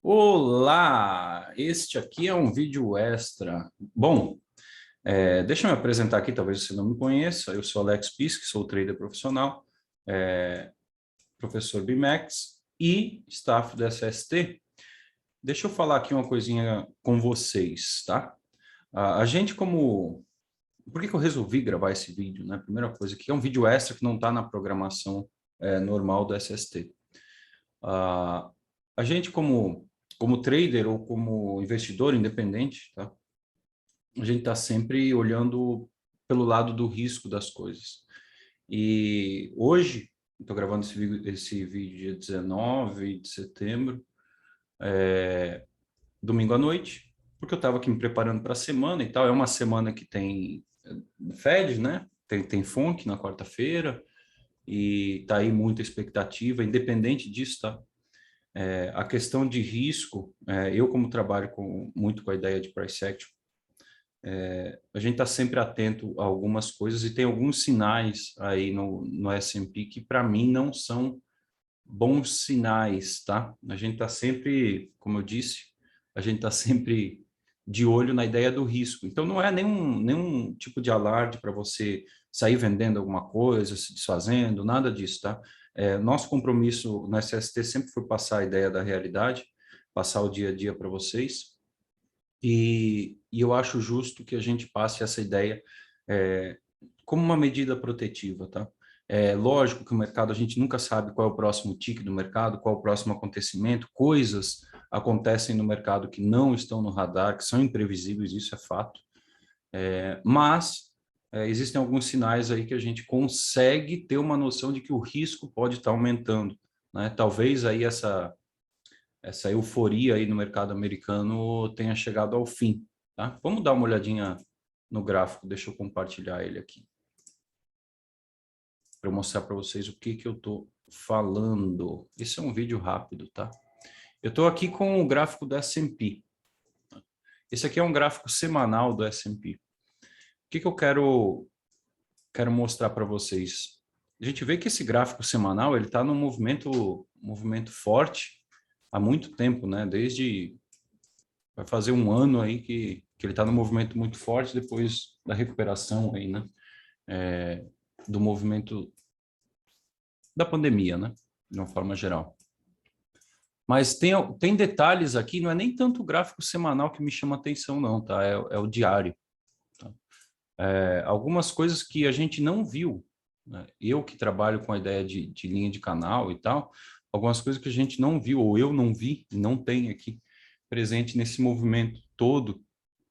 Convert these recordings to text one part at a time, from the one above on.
Olá, este aqui é um vídeo extra. Bom, deixa eu me apresentar aqui, talvez você não me conheça. Eu sou Alex Pisk, sou trader profissional, professor BIMEX e staff do SST. Deixa eu falar aqui uma coisinha com vocês, tá? A gente como... Por que eu resolvi gravar esse vídeo, né? Primeira coisa, que é um vídeo extra que não está na programação normal do SST. A gente como trader ou como investidor independente, tá? A gente está sempre olhando pelo lado do risco das coisas. E hoje, estou gravando esse vídeo dia 19 de setembro, domingo à noite, porque eu estava aqui me preparando para a semana e tal. É uma semana que tem Fed, né? Tem FONC na quarta-feira e tá aí muita expectativa, independente disso, tá? A questão de risco, eu como trabalho muito com a ideia de price action, a gente está sempre atento a algumas coisas e tem alguns sinais aí no S&P que para mim não são bons sinais, tá? A gente está sempre, como eu disse, a gente está sempre de olho na ideia do risco. Então não é nenhum tipo de alarde para você sair vendendo alguma coisa, se desfazendo, nada disso, tá? Nosso compromisso no SST sempre foi passar a ideia da realidade, passar o dia a dia para vocês. E eu acho justo que a gente passe essa ideia como uma medida protetiva, tá? É lógico que o mercado, a gente nunca sabe qual é o próximo tick do mercado, qual é o próximo acontecimento, coisas acontecem no mercado que não estão no radar, que são imprevisíveis, isso é fato. Mas existem alguns sinais aí que a gente consegue ter uma noção de que o risco pode estar aumentando, né? Talvez aí essa euforia aí no mercado americano tenha chegado ao fim, tá? Vamos dar uma olhadinha no gráfico, deixa eu compartilhar ele aqui, para eu mostrar para vocês o que eu estou falando. Esse é um vídeo rápido, tá? Eu estou aqui com o gráfico do S&P. Esse aqui é um gráfico semanal do S&P. O que eu quero mostrar para vocês? A gente vê que esse gráfico semanal ele está num movimento forte há muito tempo, né? Vai fazer um ano aí que ele está num movimento muito forte depois da recuperação aí, né? Do movimento da pandemia, né? De uma forma geral. Mas tem detalhes aqui, não é nem tanto o gráfico semanal que me chama atenção, não, tá? É o diário. Tá? Algumas coisas que a gente não viu, né? Eu que trabalho com a ideia de linha de canal e tal, algumas coisas que a gente não viu, ou eu não vi, não tem aqui presente nesse movimento todo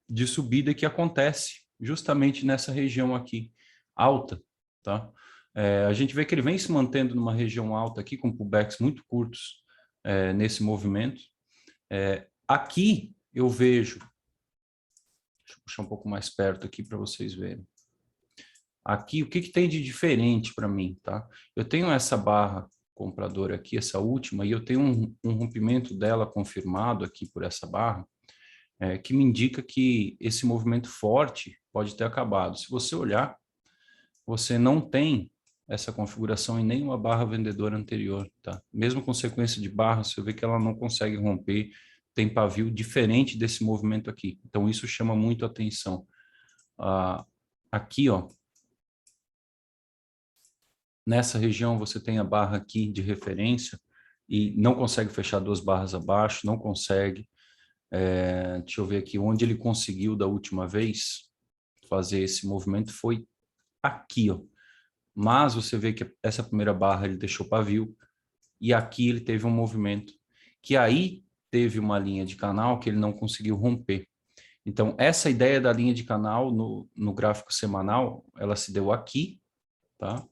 de subida que acontece justamente nessa região aqui, alta, tá? A gente vê que ele vem se mantendo numa região alta aqui, com pullbacks muito curtos nesse movimento. Aqui eu vejo, deixa eu puxar um pouco mais perto aqui para vocês verem. Aqui, o que tem de diferente para mim, tá? Eu tenho essa barra compradora aqui, essa última, e eu tenho um rompimento dela confirmado aqui por essa barra, que me indica que esse movimento forte pode ter acabado. Se você olhar, você não tem essa configuração em nenhuma barra vendedora anterior, tá? Mesmo com sequência de barras, você vê que ela não consegue romper, tem pavio diferente desse movimento aqui. Então, isso chama muito a atenção. Aqui, ó, nessa região você tem a barra aqui de referência e não consegue fechar duas barras abaixo, não consegue. Deixa eu ver aqui, onde ele conseguiu da última vez fazer esse movimento foi aqui, ó. Mas você vê que essa primeira barra ele deixou pavio e aqui ele teve um movimento que aí teve uma linha de canal que ele não conseguiu romper. Então, essa ideia da linha de canal no gráfico semanal, ela se deu aqui, tá?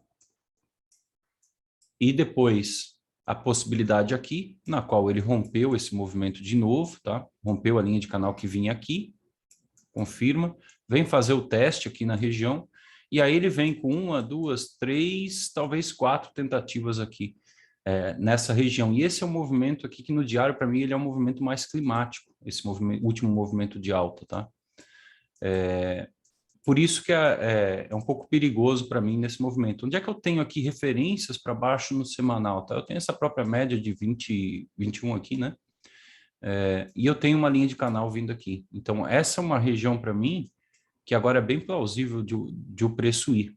E depois a possibilidade aqui, na qual ele rompeu esse movimento de novo, tá? Rompeu a linha de canal que vinha aqui, confirma, vem fazer o teste aqui na região, e aí ele vem com uma, duas, três, talvez quatro tentativas aqui nessa região. E esse é um movimento aqui que no diário, para mim, ele é um movimento mais climático, esse último movimento de alta, tá? Por isso que é um pouco perigoso para mim nesse movimento. Onde é que eu tenho aqui referências para baixo no semanal, tá? Eu tenho essa própria média de 20, 21 aqui, né? E eu tenho uma linha de canal vindo aqui. Então, essa é uma região para mim que agora é bem plausível de o preço ir,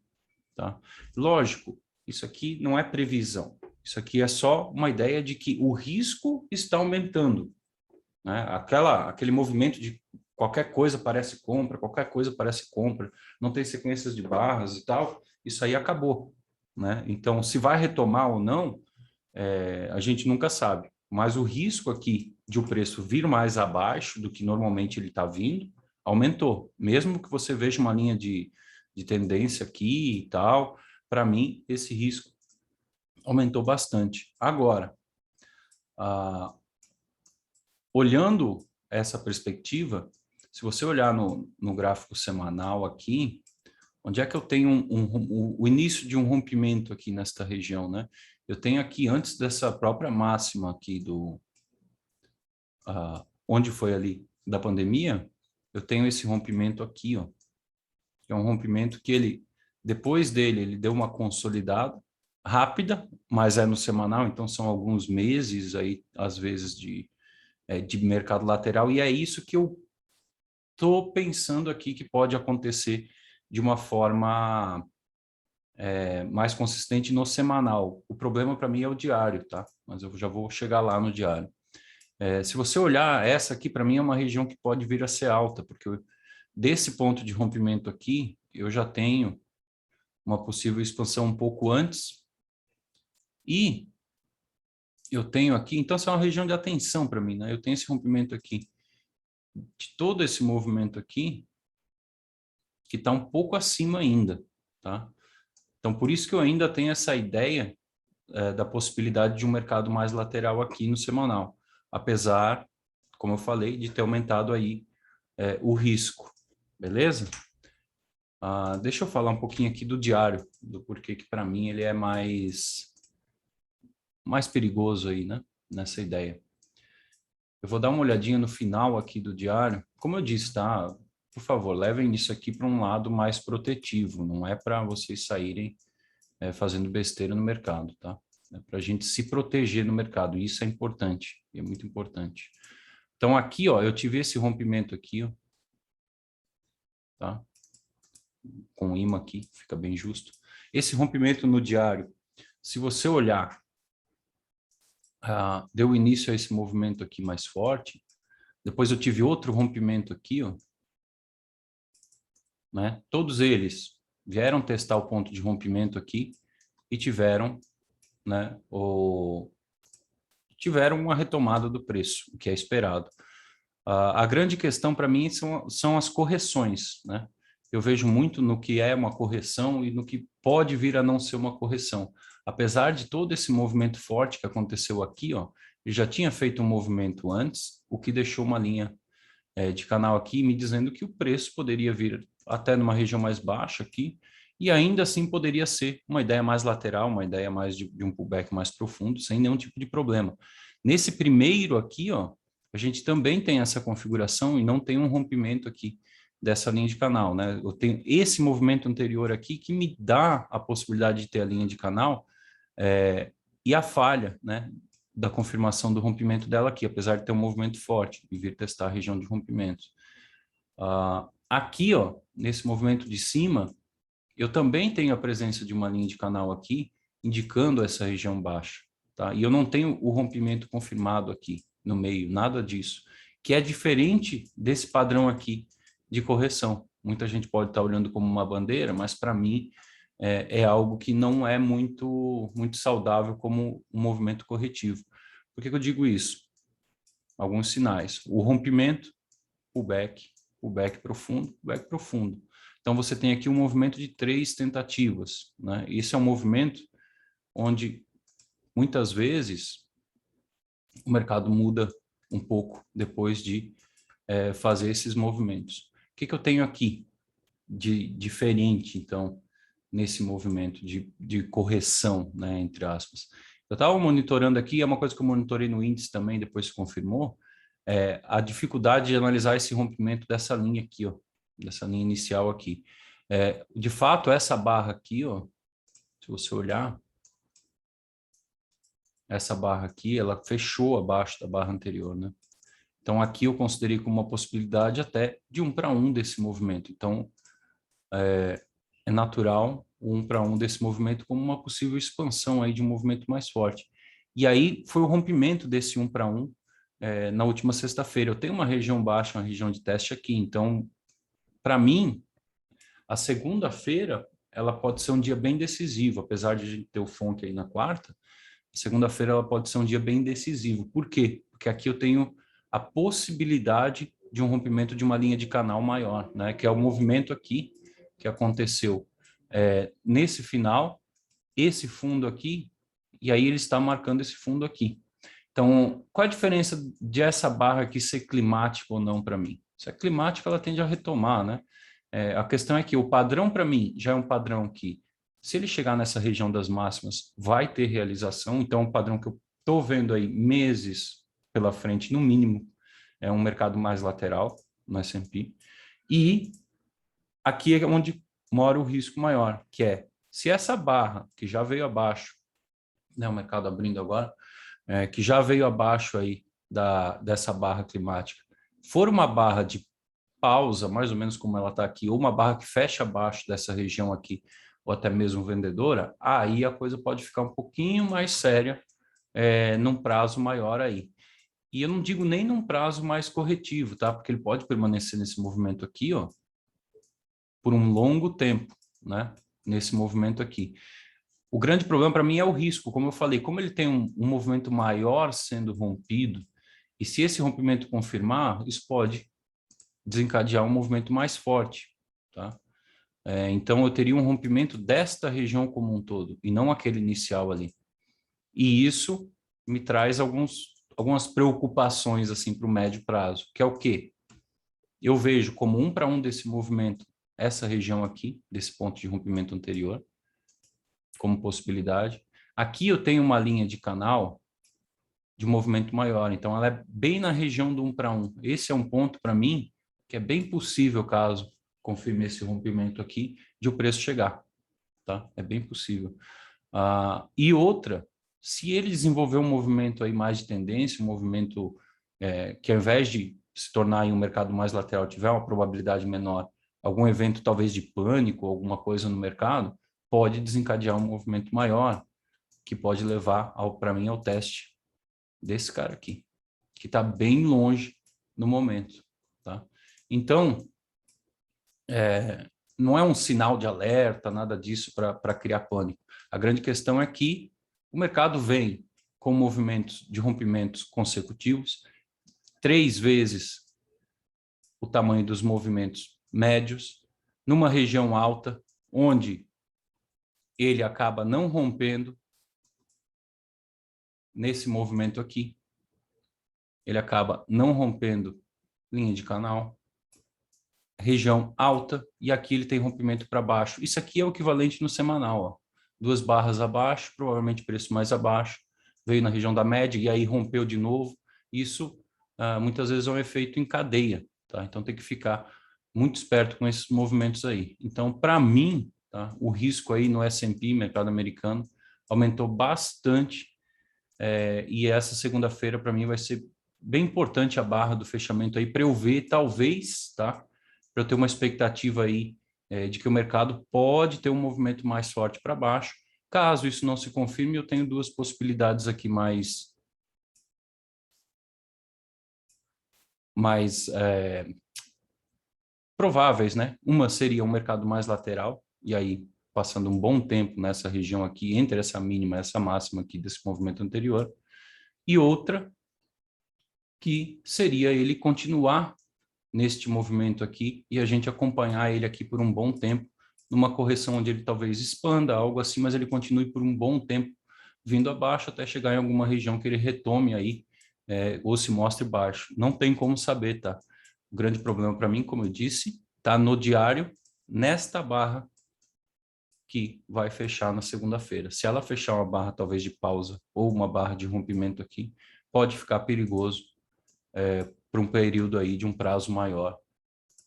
tá? Lógico, isso aqui não é previsão. Isso aqui é só uma ideia de que o risco está aumentando, né? Aquele movimento de qualquer coisa parece compra, qualquer coisa parece compra, não tem sequências de barras e tal, isso aí acabou, né? Então, se vai retomar ou não, a gente nunca sabe. Mas o risco aqui de o preço vir mais abaixo do que normalmente ele está vindo, aumentou. Mesmo que você veja uma linha de tendência aqui e tal, para mim, esse risco aumentou bastante. Agora, olhando essa perspectiva, se você olhar no gráfico semanal aqui, onde é que eu tenho o início de um rompimento aqui nesta região, né? Eu tenho aqui, antes dessa própria máxima aqui onde foi ali da pandemia, eu tenho esse rompimento aqui, ó, que é um rompimento que depois dele, ele deu uma consolidada rápida, mas é no semanal, então são alguns meses aí, às vezes, de mercado lateral, e é isso que eu estou pensando aqui que pode acontecer de uma forma mais consistente no semanal. O problema para mim é o diário, tá? Mas eu já vou chegar lá no diário. Se você olhar, essa aqui para mim é uma região que pode vir a ser alta, porque desse ponto de rompimento aqui, eu já tenho uma possível expansão um pouco antes, e eu tenho aqui, então essa é uma região de atenção para mim, né? Eu tenho esse rompimento aqui, de todo esse movimento aqui, que está um pouco acima ainda, tá? Então, por isso que eu ainda tenho essa ideia da possibilidade de um mercado mais lateral aqui no semanal, apesar, como eu falei, de ter aumentado aí o risco, beleza? Deixa eu falar um pouquinho aqui do diário, do porquê que para mim ele é mais perigoso aí, né? Nessa ideia. Eu vou dar uma olhadinha no final aqui do diário. Como eu disse, tá? Por favor, levem isso aqui para um lado mais protetivo, não é para vocês saírem fazendo besteira no mercado, tá? É para a gente se proteger no mercado, e isso é importante, é muito importante. Então aqui, ó, eu tive esse rompimento aqui, ó, tá? Com o imã aqui, fica bem justo. Esse rompimento no diário, se você olhar, deu início a esse movimento aqui mais forte, depois eu tive outro rompimento aqui, ó, né? Todos eles vieram testar o ponto de rompimento aqui e tiveram, né, tiveram uma retomada do preço, o que é esperado. A grande questão para mim são as correções, né? Eu vejo muito no que é uma correção e no que pode vir a não ser uma correção. Apesar de todo esse movimento forte que aconteceu aqui, ó, eu já tinha feito um movimento antes, o que deixou uma linha de canal aqui me dizendo que o preço poderia vir até numa região mais baixa aqui, e ainda assim poderia ser uma ideia mais lateral, uma ideia mais de um pullback mais profundo, sem nenhum tipo de problema. Nesse primeiro aqui, ó, a gente também tem essa configuração e não tem um rompimento aqui dessa linha de canal, né? Eu tenho esse movimento anterior aqui que me dá a possibilidade de ter a linha de canal e a falha, né, da confirmação do rompimento dela aqui, apesar de ter um movimento forte e vir testar a região de rompimento. Aqui, ó, nesse movimento de cima, eu também tenho a presença de uma linha de canal aqui, indicando essa região baixa, tá? E eu não tenho o rompimento confirmado aqui no meio, nada disso, que é diferente desse padrão aqui de correção. Muita gente pode estar olhando como uma bandeira, mas para mim é algo que não é muito saudável como um movimento corretivo. Por que eu digo isso? Alguns sinais. O rompimento, pullback profundo, pullback profundo. Então, você tem aqui um movimento de 3 tentativas, né? Esse é um movimento onde, muitas vezes, o mercado muda um pouco depois de fazer esses movimentos. O que eu tenho aqui de diferente, então, nesse movimento de correção, né, entre aspas? Eu estava monitorando aqui, é uma coisa que eu monitorei no índice também, depois se confirmou, a dificuldade de analisar esse rompimento dessa linha aqui, ó, dessa linha inicial aqui. De fato, essa barra aqui, ó, se você olhar, essa barra aqui, ela fechou abaixo da barra anterior, né? Então, aqui eu considerei como uma possibilidade até de 1 para 1 desse movimento. Então, é natural o 1 para 1 desse movimento como uma possível expansão aí de um movimento mais forte. E aí foi o rompimento desse 1 para 1 na última sexta-feira. Eu tenho uma região baixa, uma região de teste aqui. Então, para mim, a segunda-feira ela pode ser um dia bem decisivo, apesar de a gente ter o FONC aí na quarta. Segunda-feira ela pode ser um dia bem decisivo. Por quê? Porque aqui eu tenho a possibilidade de um rompimento de uma linha de canal maior, né? Que é o movimento aqui que aconteceu nesse final, esse fundo aqui, e aí ele está marcando esse fundo aqui. Então, qual a diferença de essa barra aqui ser climática ou não para mim? Se é climática, ela tende a retomar, né? A questão é que o padrão para mim já é um padrão que, se ele chegar nessa região das máximas, vai ter realização. Então, um padrão que eu estou vendo aí meses pela frente, no mínimo, é um mercado mais lateral no S&P. E aqui é onde mora o risco maior, que é, se essa barra, que já veio abaixo, né, o mercado abrindo agora, que já veio abaixo aí dessa barra climática, for uma barra de pausa, mais ou menos como ela está aqui, ou uma barra que fecha abaixo dessa região aqui, ou até mesmo vendedora, aí a coisa pode ficar um pouquinho mais séria num prazo maior aí. E eu não digo nem num prazo mais corretivo, tá? Porque ele pode permanecer nesse movimento aqui, ó, por um longo tempo, né? Nesse movimento aqui. O grande problema para mim é o risco, como eu falei, como ele tem um movimento maior sendo rompido, e se esse rompimento confirmar, isso pode desencadear um movimento mais forte, tá? Então eu teria um rompimento desta região como um todo, e não aquele inicial ali. E isso me traz algumas preocupações assim para o médio prazo, que é o quê? Eu vejo como 1 para 1 desse movimento, essa região aqui, desse ponto de rompimento anterior, como possibilidade. Aqui eu tenho uma linha de canal de movimento maior, então ela é bem na região do 1 para 1. Esse é um ponto para mim que é bem possível, caso confirme esse rompimento aqui, de o preço chegar, tá? É bem possível. E outra, se ele desenvolver um movimento aí mais de tendência, um movimento que ao invés de se tornar em um mercado mais lateral, tiver uma probabilidade menor, algum evento talvez de pânico, alguma coisa no mercado, pode desencadear um movimento maior, que pode levar, para mim, ao teste desse cara aqui, que está bem longe no momento, tá? Então, não é um sinal de alerta, nada disso para criar pânico. A grande questão é que o mercado vem com movimentos de rompimentos consecutivos, 3 vezes o tamanho dos movimentos médios, numa região alta, onde ele acaba não rompendo nesse movimento aqui, ele acaba não rompendo linha de canal, região alta, e aqui ele tem rompimento para baixo. Isso aqui é o equivalente no semanal, ó. 2 barras abaixo, provavelmente preço mais abaixo, veio na região da média e aí rompeu de novo. Isso muitas vezes é um efeito em cadeia, tá? Então tem que ficar muito esperto com esses movimentos aí. Então, para mim, tá, o risco aí no S&P, mercado americano, aumentou bastante, e essa segunda-feira para mim vai ser bem importante a barra do fechamento aí para eu ver, talvez, tá? Para eu ter uma expectativa aí de que o mercado pode ter um movimento mais forte para baixo. Caso isso não se confirme, eu tenho 2 possibilidades aqui mais prováveis, né? Uma seria um mercado mais lateral, e aí passando um bom tempo nessa região aqui, entre essa mínima e essa máxima aqui desse movimento anterior, e outra que seria ele continuar neste movimento aqui e a gente acompanhar ele aqui por um bom tempo, numa correção onde ele talvez expanda, algo assim, mas ele continue por um bom tempo vindo abaixo até chegar em alguma região que ele retome aí, ou se mostre baixo. Não tem como saber, tá? O grande problema para mim, como eu disse, tá no diário, nesta barra que vai fechar na segunda-feira. Se ela fechar uma barra talvez de pausa ou uma barra de rompimento aqui, pode ficar perigoso por um período aí de um prazo maior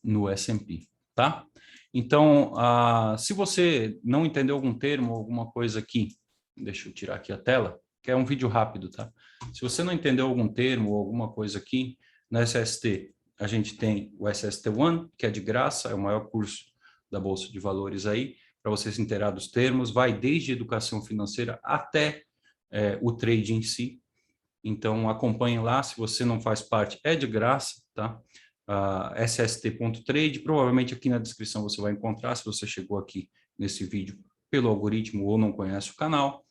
no S&P, tá? Então, se você não entendeu algum termo, alguma coisa aqui, deixa eu tirar aqui a tela, que é um vídeo rápido, tá? Se você não entendeu algum termo ou alguma coisa aqui, Na SST, a gente tem o SST One, que é de graça, é o maior curso da Bolsa de Valores aí, para você se inteirar dos termos, vai desde educação financeira até o trade em si. Então, acompanhe lá, se você não faz parte, é de graça, tá? sst.trade, provavelmente aqui na descrição você vai encontrar, se você chegou aqui nesse vídeo pelo algoritmo ou não conhece o canal.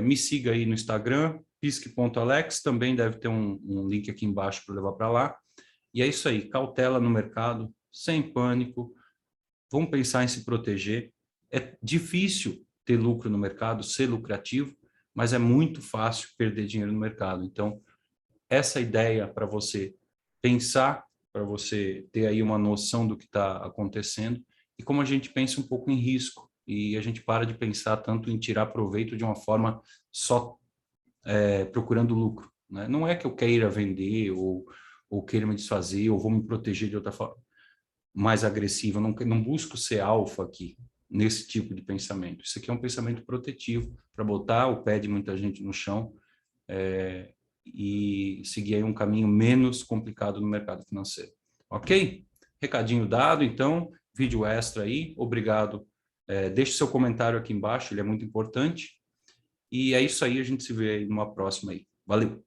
Me siga aí no Instagram, pisque.alex, também deve ter um link aqui embaixo para levar para lá. E é isso aí, cautela no mercado, sem pânico, vamos pensar em se proteger. É difícil ter lucro no mercado, ser lucrativo, mas é muito fácil perder dinheiro no mercado. Então, essa ideia para você pensar, para você ter aí uma noção do que está acontecendo, e como a gente pensa um pouco em risco, e a gente para de pensar tanto em tirar proveito de uma forma só procurando lucro, né? Não é que eu queira vender ou queira me desfazer, ou vou me proteger de outra forma mais agressiva, não busco ser alfa aqui, nesse tipo de pensamento. Isso aqui é um pensamento protetivo, para botar o pé de muita gente no chão e seguir aí um caminho menos complicado no mercado financeiro. Ok? Recadinho dado, então, vídeo extra aí, obrigado. Deixe seu comentário aqui embaixo, ele é muito importante. E é isso aí, a gente se vê aí numa próxima aí. Valeu!